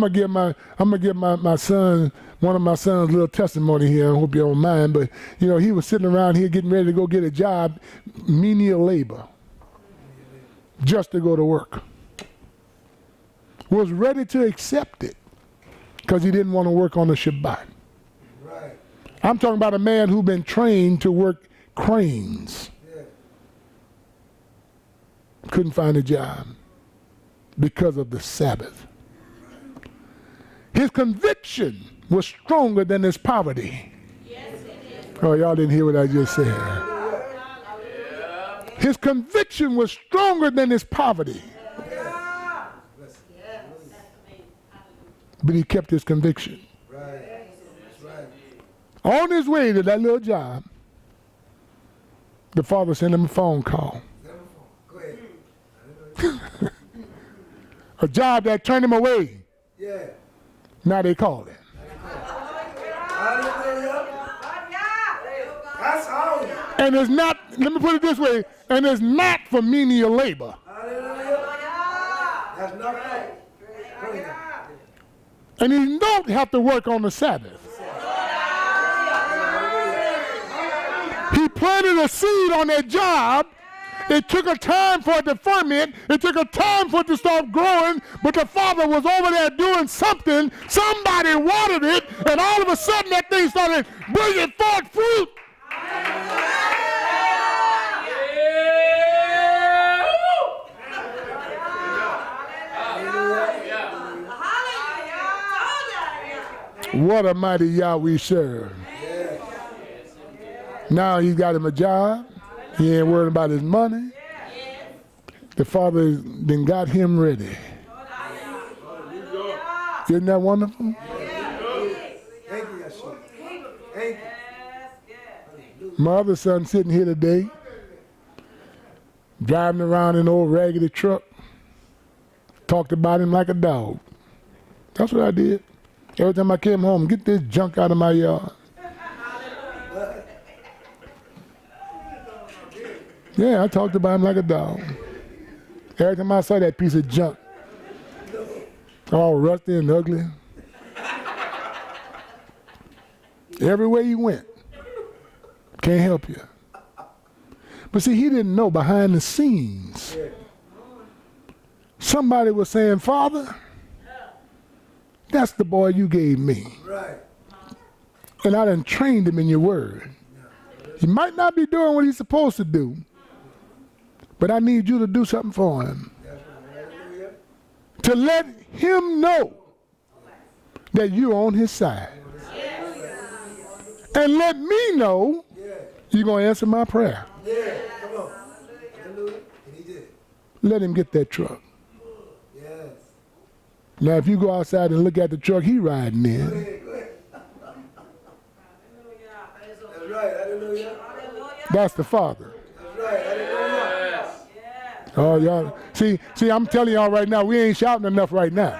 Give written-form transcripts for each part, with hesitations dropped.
I'm gonna give my son, one of my sons, a little testimony here. I hope you don't mind, but he was sitting around here getting ready to go get a job, menial labor, just to go to work. Was ready to accept it because he didn't want to work on the Shabbat. Right. I'm talking about a man who's been trained to work cranes. Yeah. Couldn't find a job because of the Sabbath. His conviction was stronger than his poverty. Yes, it is. Oh, y'all didn't hear what I just said. Yeah. His conviction was stronger than his poverty. Yeah. But he kept his conviction. Right. Right. On his way to that little job, the father sent him a phone call. Go ahead. A job that turned him away. Yeah. Now they call him. And it's not, let me put it this way, and it's not for menial labor. That's not right. And he don't have to work on the Sabbath. He planted a seed on that job. It took a time for it to ferment. It took a time for it to start growing. But the father was over there doing something. Somebody watered it. And all of a sudden that thing started bringing forth fruit. What a mighty Yahweh we serve. Now he's got him a job. He ain't worried about his money. The father then got him ready. Isn't that wonderful? My other son sitting here today, driving around in an old raggedy truck, talked about him like a dog. That's what I did. Every time I came home, get this junk out of my yard. Yeah, I talked about him like a dog. Every time I saw that piece of junk, all rusty and ugly. Everywhere you went, can't help you. But see, he didn't know behind the scenes. Somebody was saying, Father, that's the boy you gave me. Right. And I done trained him in your word. He might not be doing what he's supposed to do, but I need you to do something for him. To let him know that you're on his side. And let me know you're going to answer my prayer. Let him get that truck. Now, if you go outside and look at the truck he riding in, that's the Father. Oh, y'all. See, I'm telling y'all right now, we ain't shouting enough right now.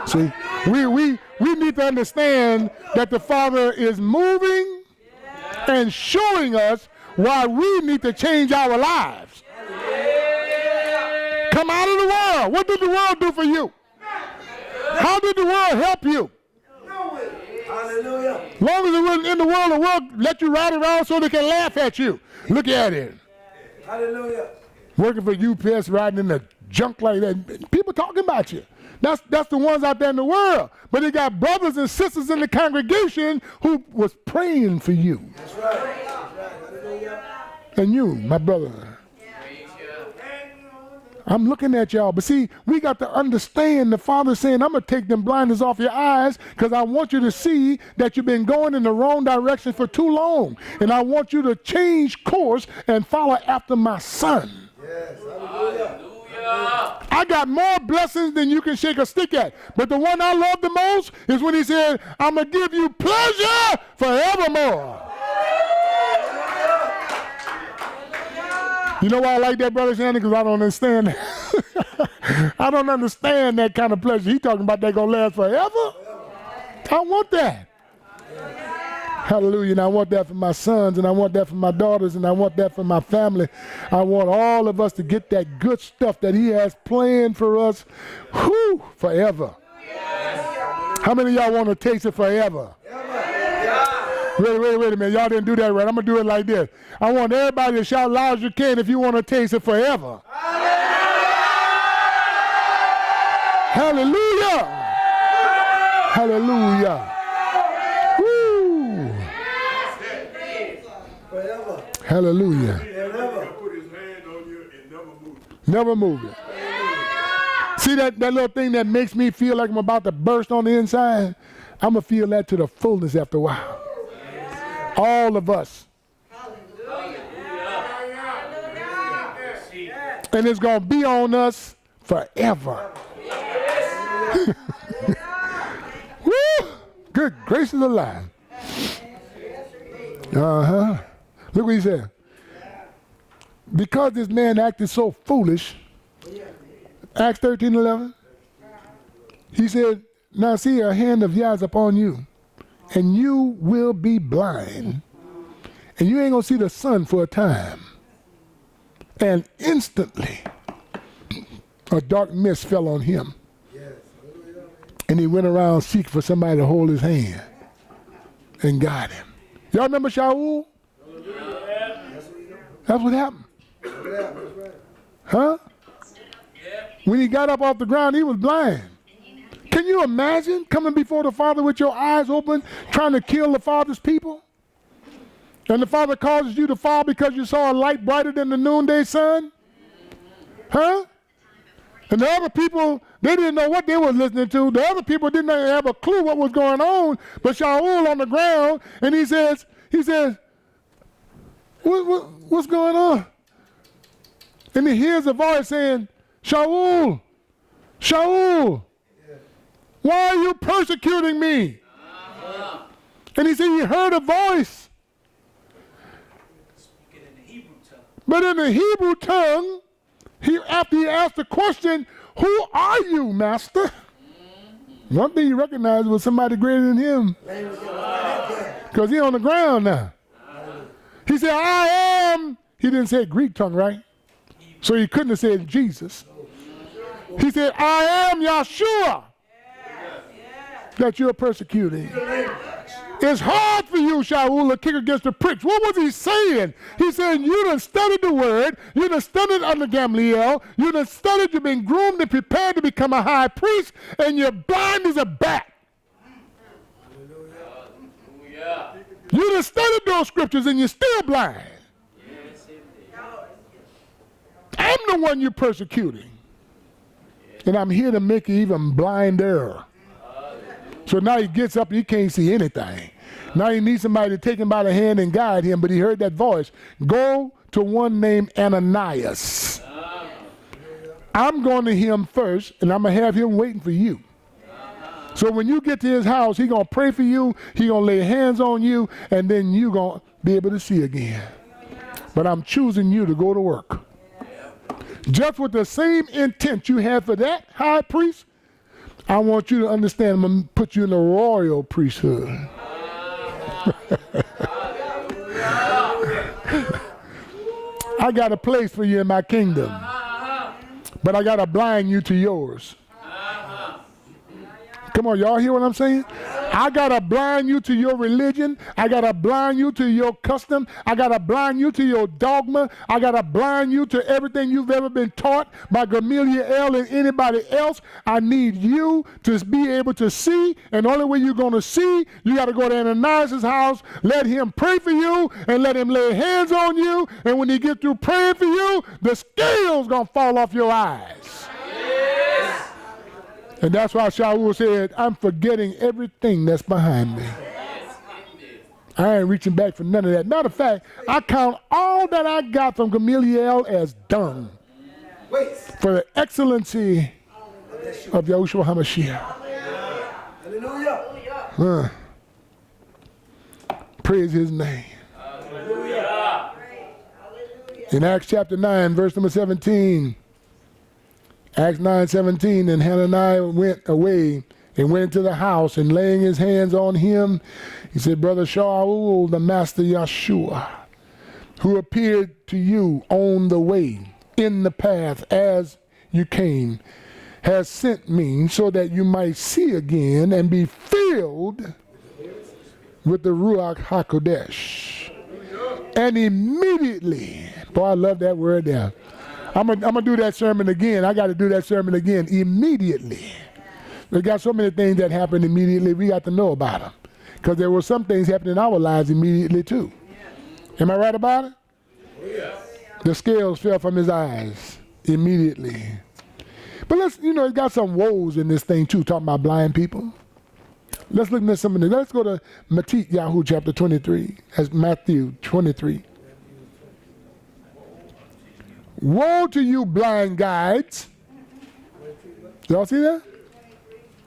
See, we need to understand that the Father is moving and showing us why we need to change our lives. Come out of the world. What did the world do for you? How did the world help you? Hallelujah. Long as it wasn't in the world let you ride around so they can laugh at you. Look at it. Hallelujah. Working for UPS, riding in the junk like that. People talking about you. That's the ones out there in the world. But they got brothers and sisters in the congregation who was praying for you. That's right. Hallelujah. And you, my brother. I'm looking at y'all, but see, we got to understand the Father saying, I'm going to take them blinders off your eyes because I want you to see that you've been going in the wrong direction for too long. And I want you to change course and follow after my son. Yes, hallelujah. I got more blessings than you can shake a stick at. But the one I love the most is when he said, I'm going to give you pleasure forevermore. You know why I like that, Brother Shannon? Because I don't understand that. I don't understand that kind of pleasure. He talking about that going to last forever? I want that. Hallelujah. And I want that for my sons, and I want that for my daughters, and I want that for my family. I want all of us to get that good stuff that he has planned for us forever. How many of y'all want to taste it forever? Wait a minute. Y'all didn't do that right. I'm going to do it like this. I want everybody to shout loud as you can if you want to taste it forever. Hallelujah. Hallelujah. Woo. Hallelujah. Never move it. See that little thing that makes me feel like I'm about to burst on the inside? I'm going to feel that to the fullness after a while. All of us. And it's going to be on us forever. Woo! Good gracious alive. Look what he said. Because this man acted so foolish, Acts 13:11, he said, now see, a hand of Yah is upon you, and you will be blind, and you ain't going to see the sun for a time. And instantly, a dark mist fell on him. And he went around seeking for somebody to hold his hand and guide him. Y'all remember Shaul? That's what happened. Huh? When he got up off the ground, he was blind. Can you imagine coming before the Father with your eyes open, trying to kill the Father's people? And the Father causes you to fall because you saw a light brighter than the noonday sun? Huh? And the other people, they didn't know what they were listening to. The other people didn't have a clue what was going on. But Shaul on the ground, and he says, what's going on? And he hears a voice saying, Shaul, Shaul, why are you persecuting me? And he said he heard a voice. But in the Hebrew tongue, after he asked the question, who are you, master? One thing he recognized was somebody greater than him. Because he's on the ground now. He said, I am. He didn't say Greek tongue, right? So he couldn't have said Jesus. He said, I am Yahshua that you're persecuting. It's hard for you, Shaul, to kick against the pricks. What was he saying? He said, you done studied the word. You done studied under Gamaliel. You done studied. You've been groomed and prepared to become a high priest, and you're blind as a bat. You done studied those scriptures, and you're still blind. I'm the one you're persecuting. And I'm here to make you even blinder. So now he gets up and he can't see anything. Now he needs somebody to take him by the hand and guide him, but he heard that voice. Go to one named Ananias. I'm going to him first, and I'm going to have him waiting for you. So when you get to his house, he's going to pray for you, he's going to lay hands on you, and then you're going to be able to see again. But I'm choosing you to go to work. Just with the same intent you had for that high priest, I want you to understand I'm going to put you in the royal priesthood. I got a place for you in my kingdom, but I got to blind you to yours. Come on, y'all hear what I'm saying? I got to blind you to your religion. I got to blind you to your custom. I got to blind you to your dogma. I got to blind you to everything you've ever been taught by Gamaliel and anybody else. I need you to be able to see, and the only way you're going to see, you got to go to Ananias' house, let him pray for you, and let him lay hands on you, and when he gets through praying for you, the scales going to fall off your eyes. And that's why Shaul said, I'm forgetting everything that's behind me. I ain't reaching back for none of that. Matter of fact, I count all that I got from Gamaliel as dung for the excellency of Yahushua HaMashiach. Praise his name. In Acts chapter 9, verse number 17, Acts 9:17, and Hananiah went away and went into the house, and laying his hands on him, he said, Brother Shaul, the master Yahshua, who appeared to you on the way, in the path as you came, has sent me so that you might see again and be filled with the Ruach HaKodesh. And immediately, boy, I love that word there. I'm gonna do that sermon again. I got to do that sermon again. Immediately. We got so many things that happen immediately, we got to know about them. Because there were some things happening in our lives immediately too. Am I right about it? The scales fell from his eyes immediately. But let's, it's got some woes in this thing too, talking about blind people. Let's look at some of this. Let's go to Matthew Yahoo chapter 23. That's Matthew 23. Woe to you blind guides. Y'all see that?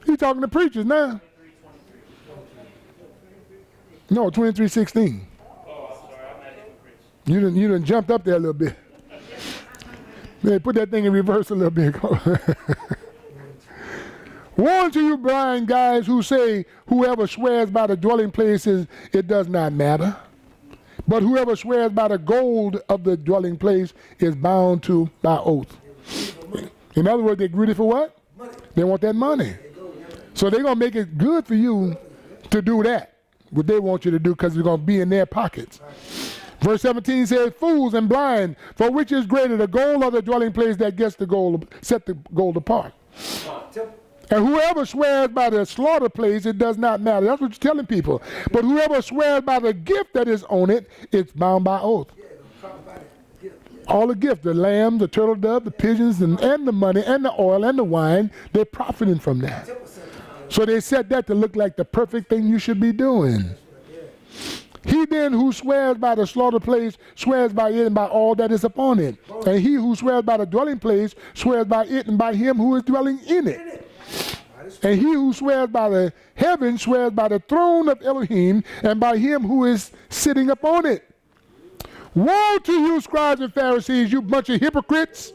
He's talking to preachers now. No, 23:16. You done jumped up there a little bit. Man, put that thing in reverse a little bit. Woe to you blind guys who say, whoever swears by the dwelling places, it does not matter. But whoever swears by the gold of the dwelling place is bound to by oath. In other words, they're greedy for what? Money. They want that money. So they're going to make it good for you to do that, what they want you to do, because it's going to be in their pockets. Verse 17 says, fools and blind, for which is greater, the gold or the dwelling place that gets the gold, set the gold apart? And whoever swears by the slaughter place, it does not matter. That's what you're telling people. But whoever swears by the gift that is on it, it's bound by oath. All the gifts, the lamb, the turtle dove, the pigeons, and the money, and the oil, and the wine, they're profiting from that. So they set that to look like the perfect thing you should be doing. He then who swears by the slaughter place swears by it and by all that is upon it. And he who swears by the dwelling place swears by it and by him who is dwelling in it. And he who swears by the heaven swears by the throne of Elohim and by him who is sitting upon it. Woe to you, scribes and Pharisees, you bunch of hypocrites!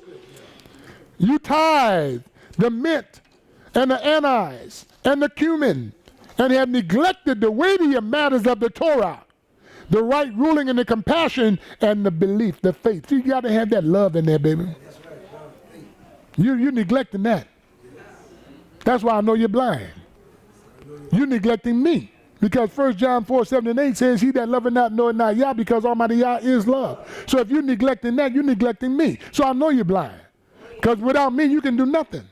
You tithe the mint and the anise and the cumin and have neglected the weightier matters of the Torah, the right ruling and the compassion and the belief, the faith. So you got to have that love in there, baby. You're neglecting that. That's why I know you're blind. You're neglecting me. Because 1 John 4:7-8 says, he that loveth not knoweth not Yah, because Almighty Yah is love. So if you're neglecting that, you're neglecting me. So I know you're blind. Because without me, you can do nothing.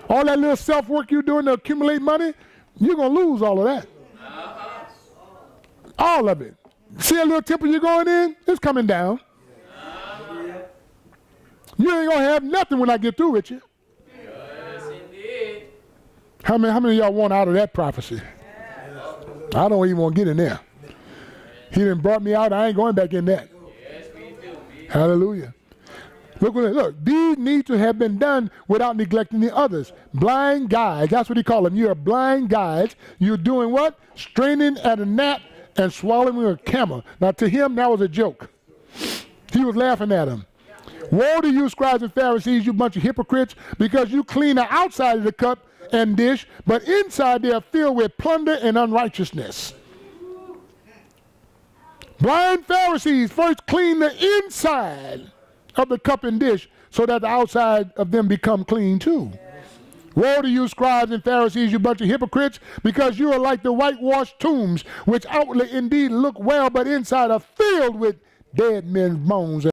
All that little self-work you're doing to accumulate money, you're going to lose all of that. All of it. See a little temple you're going in? It's coming down. You ain't going to have nothing when I get through with you. Yes, indeed. How many of y'all want out of that prophecy? I don't even want to get in there. He done brought me out. I ain't going back in that. Yes, we do. Hallelujah. Look, these need to have been done without neglecting the others. Blind guides, that's what he called them. You're blind guides. You're doing what? Straining at a gnat and swallowing a camel. Now to him, that was a joke. He was laughing at him. Woe to you, scribes and Pharisees, you bunch of hypocrites, because you clean the outside of the cup and dish, but inside they are filled with plunder and unrighteousness. Blind Pharisees, first clean the inside of the cup and dish so that the outside of them become clean too. Woe to you, scribes and Pharisees, you bunch of hypocrites, because you are like the whitewashed tombs, which outwardly indeed look well, but inside are filled with dead men's bones